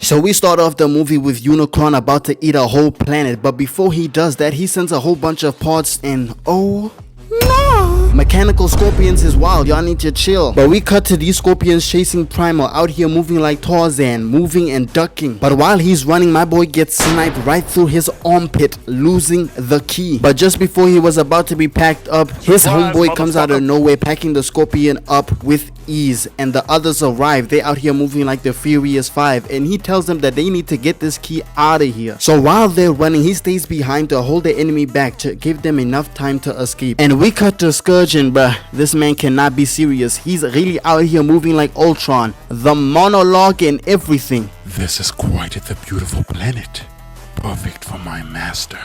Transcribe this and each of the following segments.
So we start off the movie with Unicron about to eat a whole planet, but before he does that, he sends a whole bunch of parts and oh no! Mechanical scorpions is wild, y'all need to chill. But we cut to these scorpions chasing Primal out here moving like Tarzan, moving and ducking. But while he's running, my boy gets sniped right through his armpit, losing the key. But just before he was about to be packed up, his homeboy comes out of nowhere packing the scorpion up with ease. And the others arrive, they out here moving like the Furious 5, and he tells them that they need to get this key out of here. So while they're running, he stays behind to hold the enemy back to give them enough time to escape. And we cut to Scourge, and bruh, this man cannot be serious. He's really out here moving like Ultron, the monologue and everything. This is quite the beautiful planet, perfect for my master.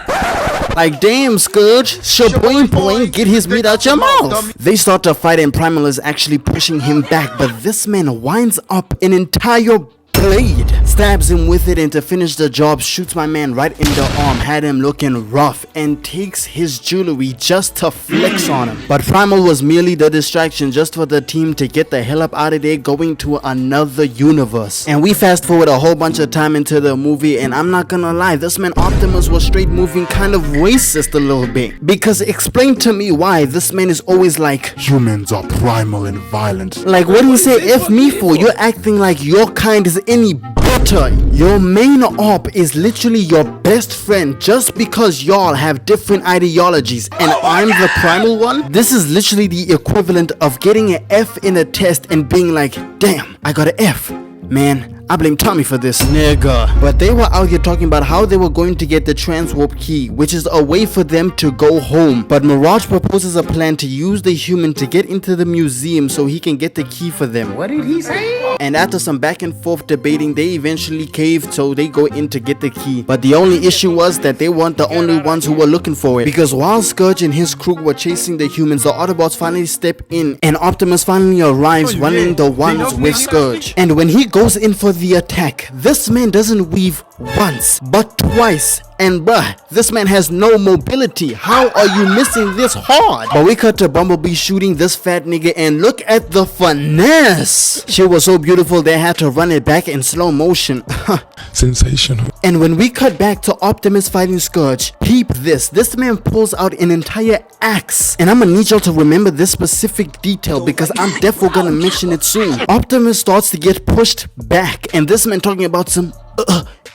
Like damn, Scourge, shaboing boing, get his meat out your mouth. They start to fight and Primal is actually pushing him back, but this man winds up an entire blade, stabs him with it, and to finish the job shoots my man right in the arm, had him looking rough, and takes his jewelry just to flex on him. But Primal was merely the distraction just for the team to get the hell up out of there, going to another universe. And we fast forward a whole bunch of time into the movie, and I'm not gonna lie, this man Optimus was straight moving kind of racist a little bit, because explain to me why this man is always like, humans are primal and violent. like what do you say F me for? You're acting like your kind is any better. Your main op is literally your best friend just because y'all have different ideologies, and I'm the primal one. This is literally the equivalent of getting an F in a test and being like, damn, I got an F. Man, I blame Tommy for this, nigga. But they were out here talking about how they were going to get the transwarp key, which is a way for them to go home. But Mirage proposes a plan to use the human to get into the museum so he can get the key for them. What did he say? And after some back and forth debating, they eventually caved, so they go in to get the key. But the only issue was that they weren't the only ones who were looking for it, because while Scourge and his crew were chasing the humans, the Autobots finally step in, and Optimus finally arrives running the ones with Scourge. And when he goes in for the attack, this man doesn't weave once but twice, and bruh, this man has no mobility. How are you missing this hard? But we cut to Bumblebee shooting this fat nigga, and look at the finesse. She was so beautiful they had to run it back in slow motion. Sensational. And when we cut back to Optimus fighting Scourge, peep this man pulls out an entire axe, and I'm gonna need y'all to remember this specific detail because I'm definitely gonna mention it soon. Optimus starts to get pushed back, and this man talking about some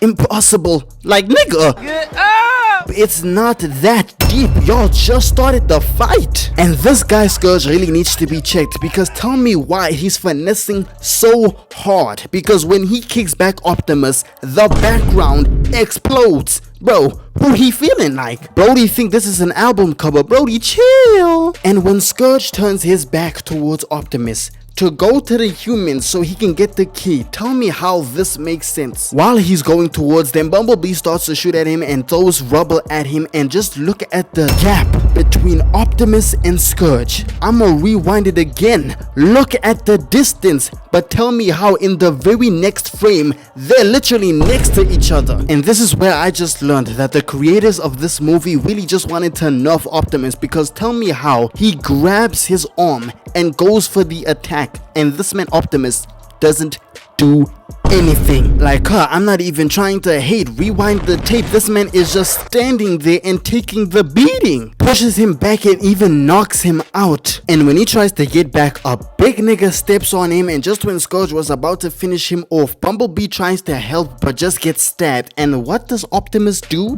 impossible, like nigga, Get up! it's not that deep. Y'all just started the fight. And this guy Scourge really needs to be checked, because tell me why he's finessing so hard, because when he kicks back Optimus, the background explodes. Bro, who he feeling like? Brody think this is an album cover. Brody, chill. And when Scourge turns his back towards Optimus to go to the humans so he can get the key, tell me how this makes sense. While he's going towards them, Bumblebee starts to shoot at him and throws rubble at him, and just look at the gap between Optimus and Scourge. I'ma rewind it again. Look at the distance, but tell me how in the very next frame they're literally next to each other. And this is where I just learned that the creators of this movie really just wanted to nerf Optimus, because tell me how he grabs his arm and goes for the attack, and this man Optimus doesn't do anything. Like, I'm not even trying to hate. Rewind the tape. This man is just standing there and taking the beating. Pushes him back and even knocks him out. And when he tries to get back up, big nigga steps on him, and just when Scourge was about to finish him off, Bumblebee tries to help but just gets stabbed. And what does Optimus do?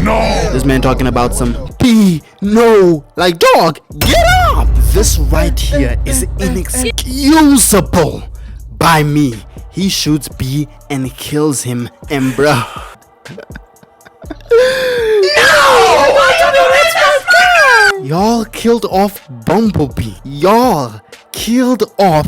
No! This man talking about some no, like dog, get up! This right here is inexcusable by me. He shoots B and kills him, and bruh. No! Y'all killed off Bumblebee. Y'all killed off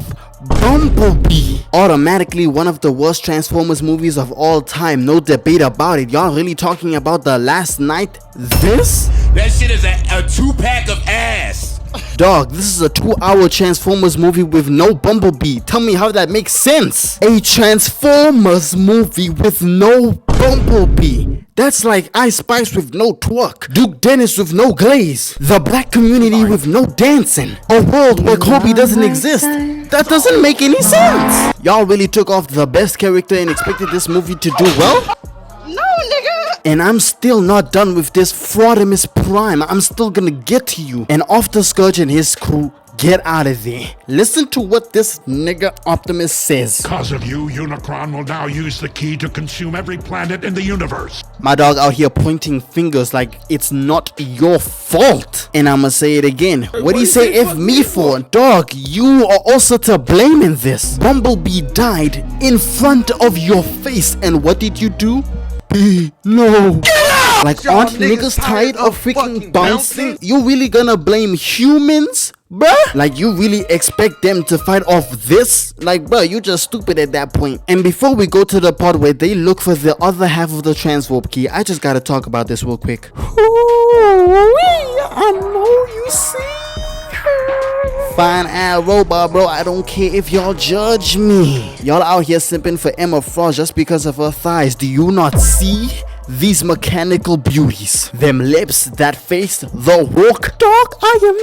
Bumblebee. Automatically one of the worst Transformers movies of all time, no debate about it. Y'all really talking about the last night? This? That shit is a 2-pack of ass. Dog, this is a 2-hour Transformers movie with no Bumblebee. Tell me how that makes sense. A Transformers movie with no Bumblebee. That's like Ice Spice with no twerk, Duke Dennis with no glaze, the black community with no dancing, a world where Kobe doesn't exist. That doesn't make any sense. Y'all really took off the best character and expected this movie to do well? No, nigga. And I'm still not done with this Optimus Prime. I'm still gonna get to you. And after Scourge and his crew get out of there, listen to what this nigga Optimus says. Because of you, Unicron will now use the key to consume every planet in the universe. My dog out here pointing fingers like it's not your fault. And I'ma say it again. What do you say F me for? Dog, you are also to blame in this. Bumblebee died in front of your face. And what did you do? No. Like, aren't niggas tired of freaking bouncing? You really gonna blame humans? Bruh, like you really expect them to fight off this? Like, bruh, you just stupid at that point. And before we go to the part where they look for the other half of the transwarp key, I just gotta talk about this real quick. I know you see. Fine ass robot, bro. I don't care if y'all judge me. Y'all out here simping for Emma Frost just because of her thighs. Do you not see these mechanical beauties? Them lips, that face, the walk. Dog, I am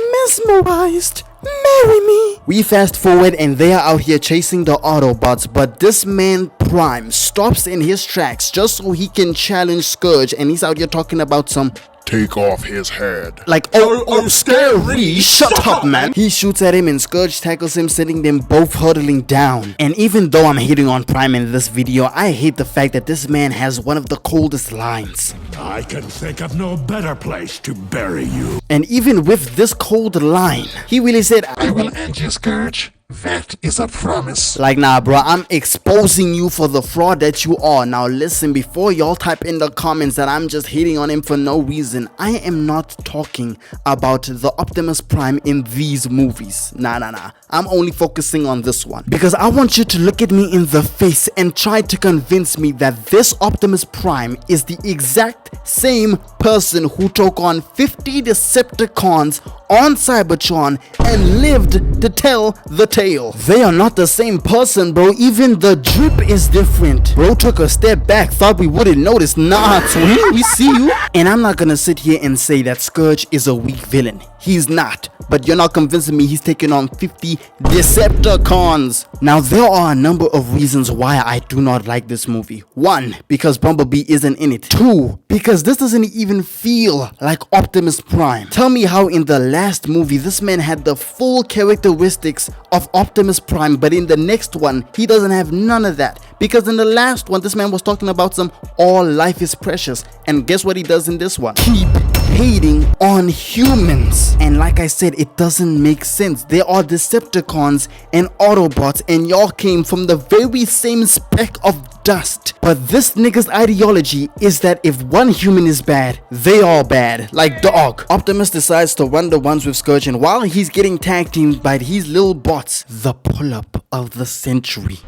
mesmerized. Marry me. We fast forward and they are out here chasing the Autobots, but this man Prime stops in his tracks just so he can challenge Scourge, and he's out here talking about some Take off his head. like, oh, scary. Shut up, man. He shoots at him and Scourge tackles him, sending them both hurtling down. And even though I'm hating on Prime in this video, I hate the fact that this man has one of the coldest lines. I can think of no better place to bury you. And even with this cold line, he really said, I will end you, Scourge. That is a promise. like, nah, bro, I'm exposing you for the fraud that you are. Now listen, before y'all type in the comments that I'm just hating on him for no reason, I am not talking about the Optimus Prime in these movies. Nah. I'm only focusing on this one, because I want you to look at me in the face and try to convince me that this Optimus Prime is the exact same person who took on 50 Decepticons on Cybertron and lived to tell the tale. They are not the same person, bro. Even the drip is different. Bro took a step back, thought we wouldn't notice. Nah, twin, we see you. And I'm not gonna sit here and say that Scourge is a weak villain. He's not. But you're not convincing me he's taking on 50 Decepticons. Now, there are a number of reasons why I do not like this movie. 1, because Bumblebee isn't in it. 2, because this doesn't even feel like Optimus Prime. Tell me how in the last movie this man had the full characteristics of Optimus Prime, but in the next one he doesn't have none of that. Because in the last one this man was talking about some all life is precious, and guess what he does in this one? Keep hating on humans. And like I said, it doesn't make sense. There are Decepticons and Autobots, and y'all came from the very same speck of dust. But this nigga's ideology is that if one human is bad, they all bad. Like, dog. Optimus decides to run the ones with Scourge, and while he's getting tag teamed by these little bots, the pull-up of the century.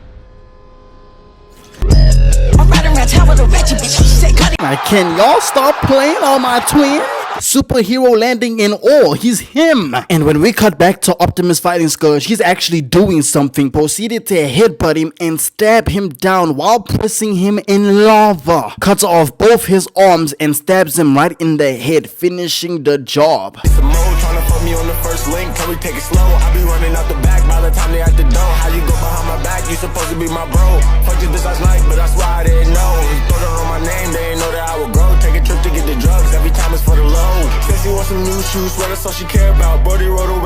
Like, can y'all stop playing on my twin? Superhero landing in awe. He's him. And when we cut back to Optimus fighting Scourge, he's actually doing something. Proceeded to headbutt him and stab him down while pressing him in lava. Cuts off both his arms and stabs him right in the head, finishing the job. It's a mode trying to put me on the first link. Can we take it slow? I be running out the back by the time they at the door. How you go behind my back? You supposed to be my bro. Fucked you this last night, but that's why I didn't know. You throw that on my name, they ain't know that I would grow. Take a trip to get the drugs, every time it's for the low. Says she wants some new shoes, swear that's all she care about. Brody rode away.